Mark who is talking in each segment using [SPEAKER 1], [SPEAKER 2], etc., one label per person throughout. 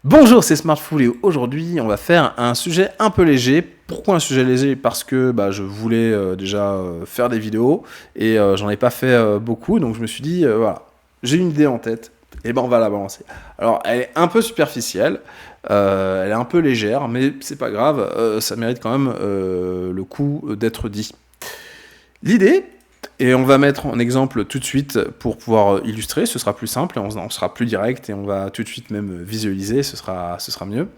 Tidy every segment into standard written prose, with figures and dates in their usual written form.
[SPEAKER 1] Bonjour, c'est Smartful et aujourd'hui on va faire un sujet un peu léger. Pourquoi un sujet léger? Parce que je voulais déjà faire des vidéos et j'en ai pas fait beaucoup, donc je me suis dit voilà, j'ai une idée en tête et on va la balancer. Alors elle est un peu superficielle, elle est un peu légère, mais c'est pas grave, ça mérite quand même le coup d'être dit. L'idée, et on va mettre en exemple tout de suite pour pouvoir illustrer, ce sera plus simple, et on sera plus direct, et on va tout de suite même visualiser, ce sera mieux.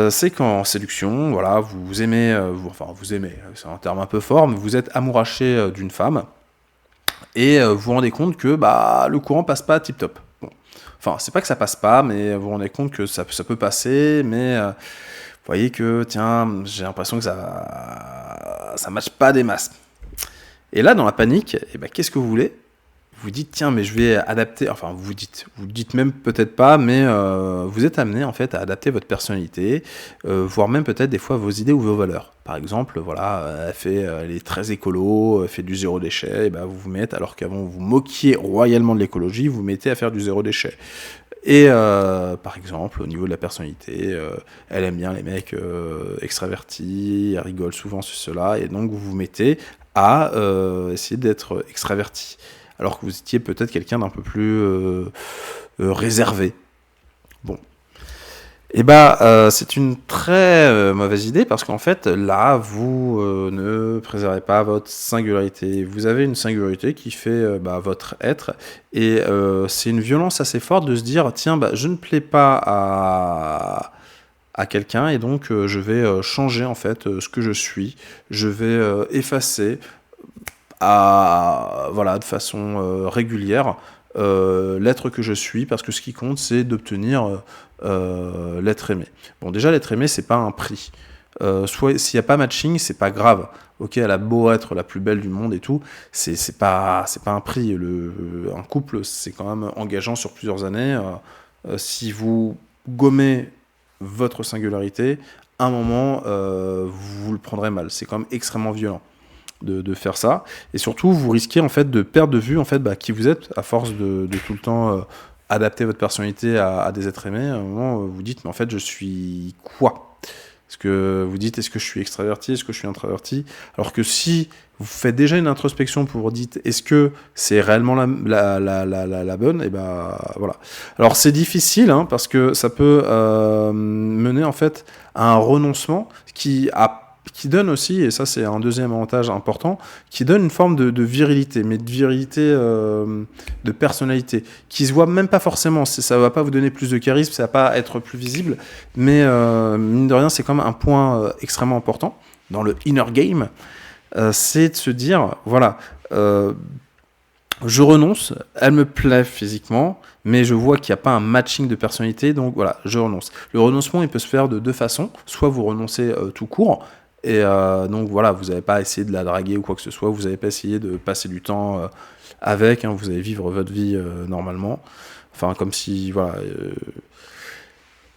[SPEAKER 1] C'est qu'en séduction, voilà, vous aimez, vous aimez, c'est un terme un peu fort, mais vous êtes amouraché d'une femme, et vous vous rendez compte que le courant passe pas tip top. Bon. Enfin, c'est pas que ça passe pas, mais vous vous rendez compte que ça peut passer, mais vous voyez que, tiens, j'ai l'impression que ça matche pas des masses. Et là, dans la panique, qu'est-ce que vous voulez? Vous dites, tiens, mais je vais adapter, enfin, vous le dites même peut-être pas, mais vous êtes amené en fait à adapter votre personnalité, voire même peut-être des fois vos idées ou vos valeurs. Par exemple, voilà, elle est très écolo, elle fait du zéro déchet, et vous vous mettez, alors qu'avant vous moquiez royalement de l'écologie, vous vous mettez à faire du zéro déchet. Et par exemple, au niveau de la personnalité, elle aime bien les mecs extravertis, elle rigole souvent sur cela, et donc vous vous mettez à essayer d'être extraverti, alors que vous étiez peut-être quelqu'un d'un peu plus réservé. Bon. Et c'est une très mauvaise idée parce qu'en fait, là, vous ne préservez pas votre singularité. Vous avez une singularité qui fait votre être, et c'est une violence assez forte de se dire, tiens, je ne plais pas à quelqu'un, et donc je vais changer en fait ce que je suis. Je vais effacer de façon régulière l'être que je suis, parce que ce qui compte, c'est d'obtenir l'être aimé. Bon, déjà, l'être aimé, c'est pas un prix. Soit s'il n'y a pas matching, c'est pas grave. Ok, elle a beau être la plus belle du monde et tout, c'est pas un prix. Un couple, c'est quand même engageant sur plusieurs années. Si vous gommez votre singularité, à un moment, vous le prendrez mal. C'est quand même extrêmement violent de faire ça, et surtout vous risquez en fait de perdre de vue en fait qui vous êtes à force de tout le temps adapter votre personnalité à des êtres aimés. À un moment vous dites, mais en fait je suis quoi? Est-ce que vous dites, est-ce que je suis extraverti, est-ce que je suis introverti? Alors que si vous faites déjà une introspection pour vous dire, est-ce que c'est réellement la bonne, et voilà. Alors c'est difficile parce que ça peut mener en fait à un renoncement qui donne aussi, et ça c'est un deuxième avantage important, qui donne une forme de virilité, mais de virilité de personnalité, qui se voit même pas forcément. Ça va pas vous donner plus de charisme, ça va pas être plus visible, mais mine de rien, c'est quand même un point extrêmement important dans le inner game, c'est de se dire, voilà, je renonce, elle me plaît physiquement, mais je vois qu'il n'y a pas un matching de personnalité, donc voilà, je renonce. Le renoncement, il peut se faire de deux façons. Soit vous renoncez tout court, et donc voilà, vous n'avez pas essayé de la draguer ou quoi que ce soit, vous n'avez pas essayé de passer du temps avec, vous allez vivre votre vie normalement, enfin comme si, voilà...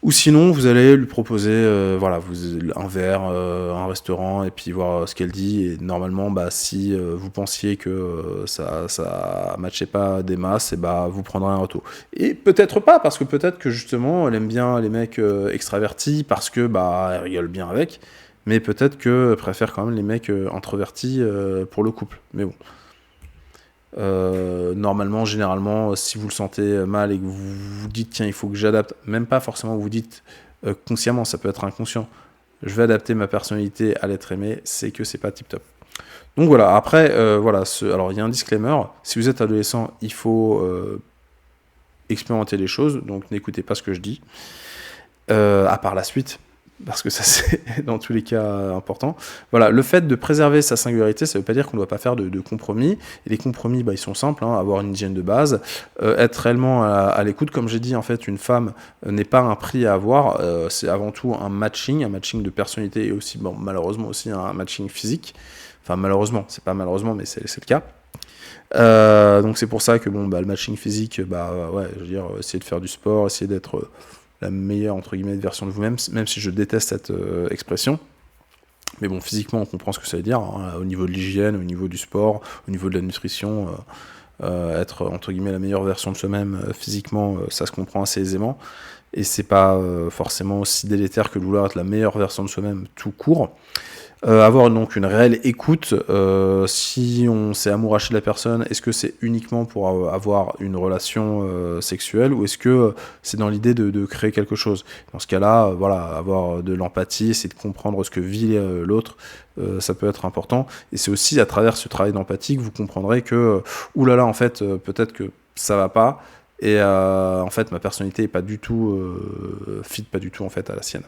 [SPEAKER 1] ou sinon, vous allez lui proposer un verre, un restaurant, et puis voir ce qu'elle dit. Et normalement, si vous pensiez que ça matchait pas des masses, vous prendrez un retour. Et peut-être pas, parce que peut-être que justement, elle aime bien les mecs extravertis, parce que elle rigole bien avec. Mais peut-être qu'elle préfère quand même les mecs introvertis pour le couple. Mais bon. Normalement, généralement, si vous le sentez mal et que vous vous dites, tiens, il faut que j'adapte, même pas forcément vous dites consciemment, ça peut être inconscient, je vais adapter ma personnalité à l'être aimé, c'est que c'est pas tip top. Donc voilà, après, alors il y a un disclaimer, si vous êtes adolescent, il faut expérimenter les choses, donc n'écoutez pas ce que je dis, à part la suite, parce que ça c'est dans tous les cas important. Voilà, le fait de préserver sa singularité, ça veut pas dire qu'on ne doit pas faire de compromis. Et les compromis, ils sont simples, avoir une hygiène de base, être réellement à l'écoute. Comme j'ai dit, en fait, une femme n'est pas un prix à avoir, c'est avant tout un matching de personnalité, et aussi, malheureusement aussi un matching physique. Enfin, malheureusement, c'est pas malheureusement, mais c'est le cas. Donc c'est pour ça que le matching physique, je veux dire, essayer de faire du sport, essayer d'être la meilleure entre guillemets version de vous-même, même si je déteste cette expression. Mais bon, physiquement, on comprend ce que ça veut dire, au niveau de l'hygiène, au niveau du sport, au niveau de la nutrition, être entre guillemets la meilleure version de soi-même physiquement, ça se comprend assez aisément. et c'est pas forcément aussi délétère que de vouloir être la meilleure version de soi-même tout court. Avoir donc une réelle écoute, si on s'est amouraché de la personne, est-ce que c'est uniquement pour avoir une relation sexuelle, ou est-ce que c'est dans l'idée de créer quelque chose? Dans ce cas-là, voilà, avoir de l'empathie, essayer de comprendre ce que vit l'autre, ça peut être important. Et c'est aussi à travers ce travail d'empathie que vous comprendrez que, oulala, en fait, peut-être que ça va pas, et en fait, ma personnalité est pas du tout, fit pas du tout en fait à la sienne.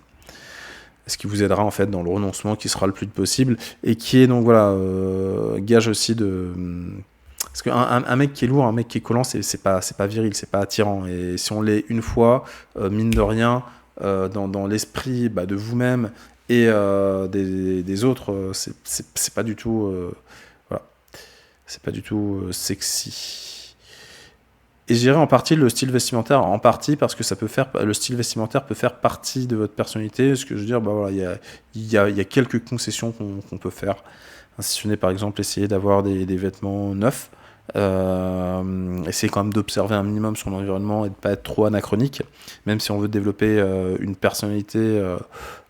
[SPEAKER 1] Ce qui vous aidera en fait dans le renoncement qui sera le plus possible, et qui est donc voilà gage aussi de, parce qu'un mec qui est lourd, un mec qui est collant, c'est pas viril, c'est pas attirant, et si on l'est une fois, mine de rien, dans l'esprit de vous-même et des autres, c'est pas du tout voilà, c'est pas du tout sexy. Et je dirais en partie le style vestimentaire, en partie parce que le style vestimentaire peut faire partie de votre personnalité. Ce que je veux dire, voilà, il y a quelques concessions qu'on peut faire. Si ce n'est par exemple essayer d'avoir des vêtements neufs, essayer quand même d'observer un minimum son environnement et de pas être trop anachronique. Même si on veut développer une personnalité,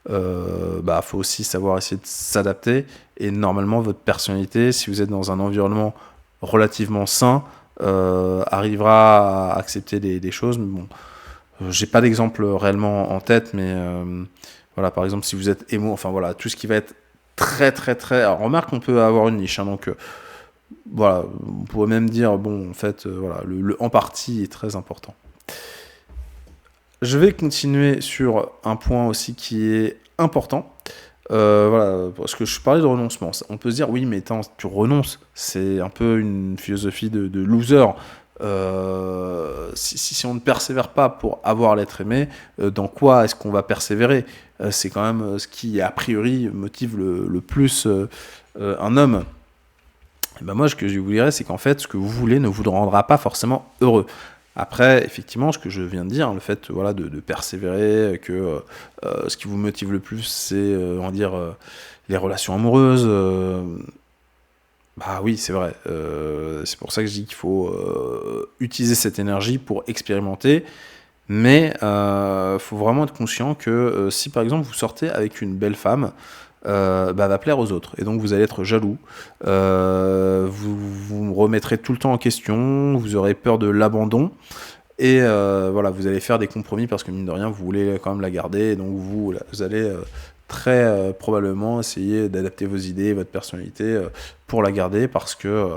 [SPEAKER 1] faut aussi savoir essayer de s'adapter. Et normalement, votre personnalité, si vous êtes dans un environnement relativement sain, arrivera à accepter des choses. Mais bon, j'ai pas d'exemple réellement en tête, mais voilà, par exemple, si vous êtes émo, enfin voilà, tout ce qui va être très très très. Alors, remarque, on peut avoir une niche, hein, donc voilà, on pourrait même dire, bon, en fait, voilà, le en partie est très important. Je vais continuer sur un point aussi qui est important. Voilà, parce que je parlais de renoncement. On peut se dire, oui, mais attends, tu renonces. C'est un peu une philosophie de loser. Si on ne persévère pas pour avoir l'être aimé, dans quoi est-ce qu'on va persévérer? C'est quand même ce qui, a priori, motive le plus un homme. Et ben moi, ce que je vous dirais, c'est qu'en fait, ce que vous voulez ne vous rendra pas forcément heureux. Après, effectivement, ce que je viens de dire, le fait voilà, de persévérer, que ce qui vous motive le plus, c'est on va dire, les relations amoureuses. Bah oui, c'est vrai. C'est pour ça que je dis qu'il faut utiliser cette énergie pour expérimenter. Mais faut vraiment être conscient que si par exemple vous sortez avec une belle femme, elle va plaire aux autres, et donc vous allez être jaloux, vous remettrez tout le temps en question, vous aurez peur de l'abandon, et voilà, vous allez faire des compromis parce que mine de rien vous voulez quand même la garder, et donc vous allez très probablement essayer d'adapter vos idées, votre personnalité pour la garder, parce que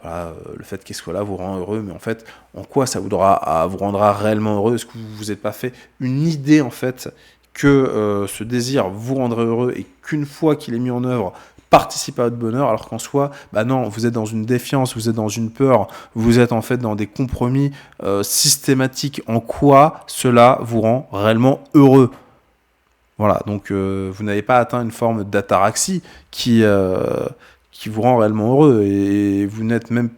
[SPEAKER 1] voilà, le fait qu'elle soit là vous rend heureux, mais en fait, en quoi ça vous rendra réellement heureux? Est-ce que vous vous êtes pas fait une idée en fait que ce désir vous rendrait heureux, et qu'une fois qu'il est mis en œuvre, participe à votre bonheur, alors qu'en soi, non, vous êtes dans une défiance, vous êtes dans une peur, vous êtes en fait dans des compromis systématiques. En quoi cela vous rend réellement heureux? Voilà, donc vous n'avez pas atteint une forme d'ataraxie qui vous rend réellement heureux, et vous n'êtes même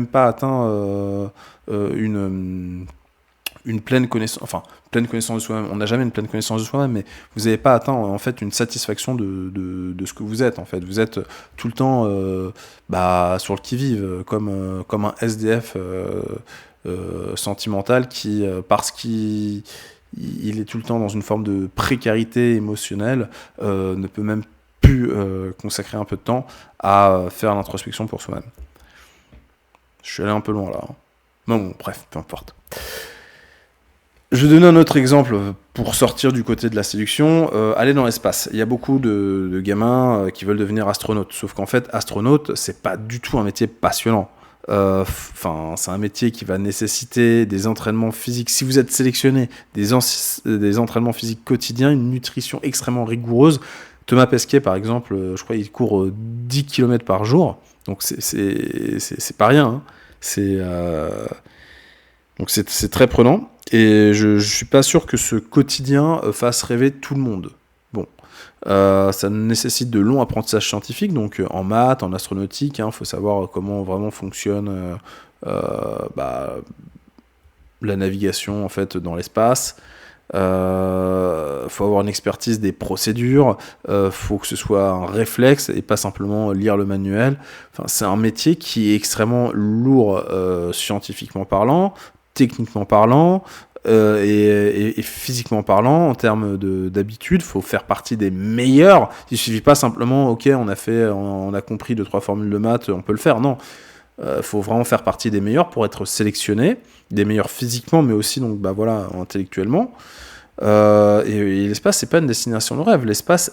[SPEAKER 1] pas atteint une pleine connaissance, enfin pleine connaissance de soi-même. On n'a jamais une pleine connaissance de soi-même, mais vous n'avez pas atteint en fait une satisfaction de ce que vous êtes en fait. Vous êtes tout le temps sur le qui-vive, comme un SDF sentimental qui, parce qu'il est tout le temps dans une forme de précarité émotionnelle, ne peut même plus consacrer un peu de temps à faire l'introspection pour soi-même. Je suis allé un peu loin là. Bon, bref, peu importe. Je vais donner un autre exemple pour sortir du côté de la séduction. Aller dans l'espace. Il y a beaucoup de gamins qui veulent devenir astronautes. Sauf qu'en fait, astronaute, c'est pas du tout un métier passionnant. C'est un métier qui va nécessiter des entraînements physiques. Si vous êtes sélectionné, des entraînements physiques quotidiens, une nutrition extrêmement rigoureuse. Thomas Pesquet, par exemple, je crois qu'il court 10 km par jour. Donc c'est pas rien. Hein. Donc c'est très prenant, et je suis pas sûr que ce quotidien fasse rêver tout le monde. Bon, ça nécessite de longs apprentissages scientifiques, donc en maths, en astronautique, faut savoir comment vraiment fonctionne la navigation en fait dans l'espace. Faut avoir une expertise des procédures, faut que ce soit un réflexe et pas simplement lire le manuel. Enfin, c'est un métier qui est extrêmement lourd scientifiquement parlant, techniquement parlant, et physiquement parlant, en termes d'habitude, faut faire partie des meilleurs. Il suffit pas simplement, ok, on a compris 2-3 formules de maths, on peut le faire. Non, faut vraiment faire partie des meilleurs pour être sélectionné, des meilleurs physiquement, mais aussi donc bah voilà intellectuellement. Et l'espace, c'est pas une destination de rêve. L'espace,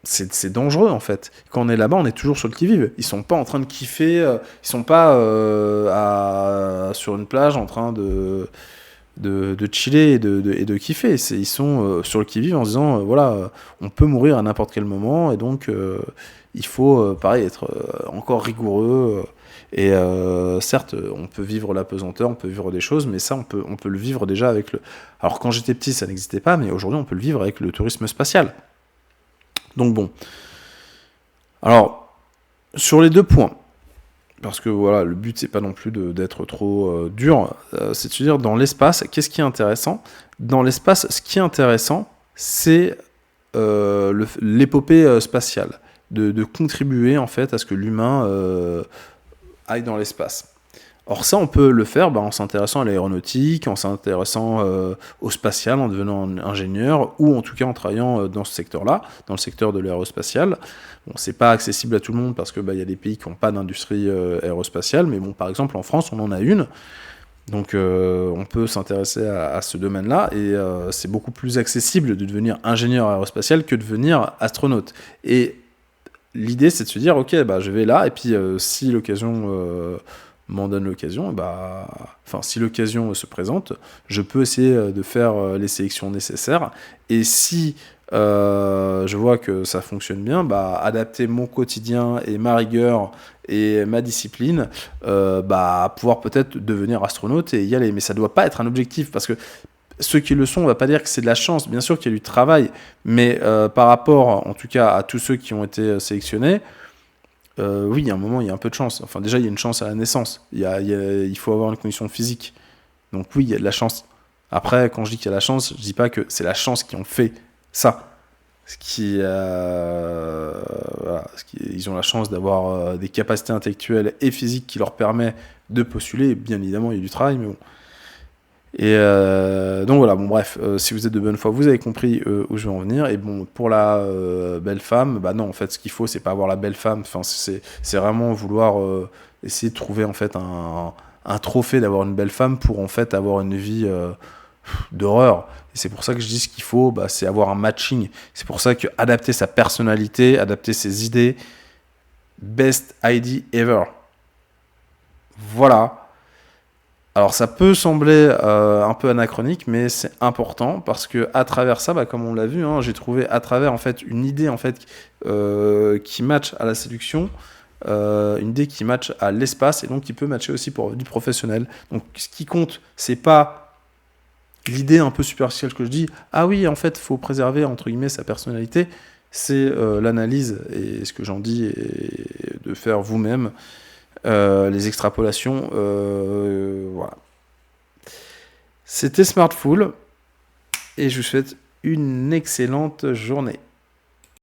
[SPEAKER 1] c'est dangereux en fait. Quand on est là-bas, on est toujours sur le qui-vive. Ils sont pas en train de kiffer, ils sont pas sur une plage en train de chiller et de kiffer. Ils sont sur le qui-vive en se disant voilà, on peut mourir à n'importe quel moment et donc il faut pareil être encore rigoureux. Et certes, on peut vivre la pesanteur, on peut vivre des choses, mais ça, on peut le vivre déjà avec le. Alors quand j'étais petit, ça n'existait pas, mais aujourd'hui, on peut le vivre avec le tourisme spatial. Donc bon. Alors, sur les 2 points, parce que voilà, le but c'est pas non plus d'être trop dur, c'est de se dire dans l'espace, qu'est-ce qui est intéressant ? Dans l'espace, ce qui est intéressant, c'est l'épopée spatiale, de contribuer en fait à ce que l'humain aille dans l'espace. Or ça, on peut le faire en s'intéressant à l'aéronautique, en s'intéressant au spatial, en devenant ingénieur, ou en tout cas en travaillant dans ce secteur-là, dans le secteur de l'aérospatial. Bon, c'est pas accessible à tout le monde parce que y a des pays qui n'ont pas d'industrie aérospatiale, mais bon, par exemple en France, on en a une. Donc on peut s'intéresser à ce domaine-là, et c'est beaucoup plus accessible de devenir ingénieur aérospatial que de devenir astronaute. Et l'idée, c'est de se dire, ok, je vais là, et puis si l'occasion m'en donne l'occasion, si l'occasion se présente, je peux essayer de faire les sélections nécessaires, et si je vois que ça fonctionne bien, adapter mon quotidien et ma rigueur et ma discipline, pouvoir peut-être devenir astronaute et y aller. Mais ça doit pas être un objectif, parce que ceux qui le sont, on va pas dire que c'est de la chance, bien sûr qu'il y a du travail, mais par rapport, en tout cas, à tous ceux qui ont été sélectionnés, oui, il y a un moment, il y a un peu de chance. Enfin, déjà, il y a une chance à la naissance. Il faut avoir une condition physique. Donc oui, il y a de la chance. Après, quand je dis qu'il y a de la chance, je dis pas que c'est la chance qui ont fait ça. Ils ont la chance d'avoir des capacités intellectuelles et physiques qui leur permettent de postuler. Bien évidemment, il y a du travail, mais bon. Et donc voilà, bon bref, si vous êtes de bonne foi, vous avez compris où je vais en venir. Et bon, pour la belle femme, non, en fait, ce qu'il faut, c'est pas avoir la belle femme. Enfin, c'est vraiment vouloir essayer de trouver en fait un trophée d'avoir une belle femme pour en fait avoir une vie d'horreur. Et c'est pour ça que je dis ce qu'il faut, c'est avoir un matching. C'est pour ça que adapter sa personnalité, adapter ses idées, best idea ever. Voilà. Alors ça peut sembler un peu anachronique, mais c'est important parce que à travers ça, comme on l'a vu, j'ai trouvé à travers en fait une idée en fait qui match à la séduction, une idée qui match à l'espace et donc qui peut matcher aussi pour du professionnel. Donc ce qui compte, c'est pas l'idée un peu superficielle que je dis. Ah oui, en fait, faut préserver entre guillemets sa personnalité. C'est l'analyse et ce que j'en dis et de faire vous-même. Les extrapolations, voilà. C'était Smartful et je vous souhaite une excellente journée.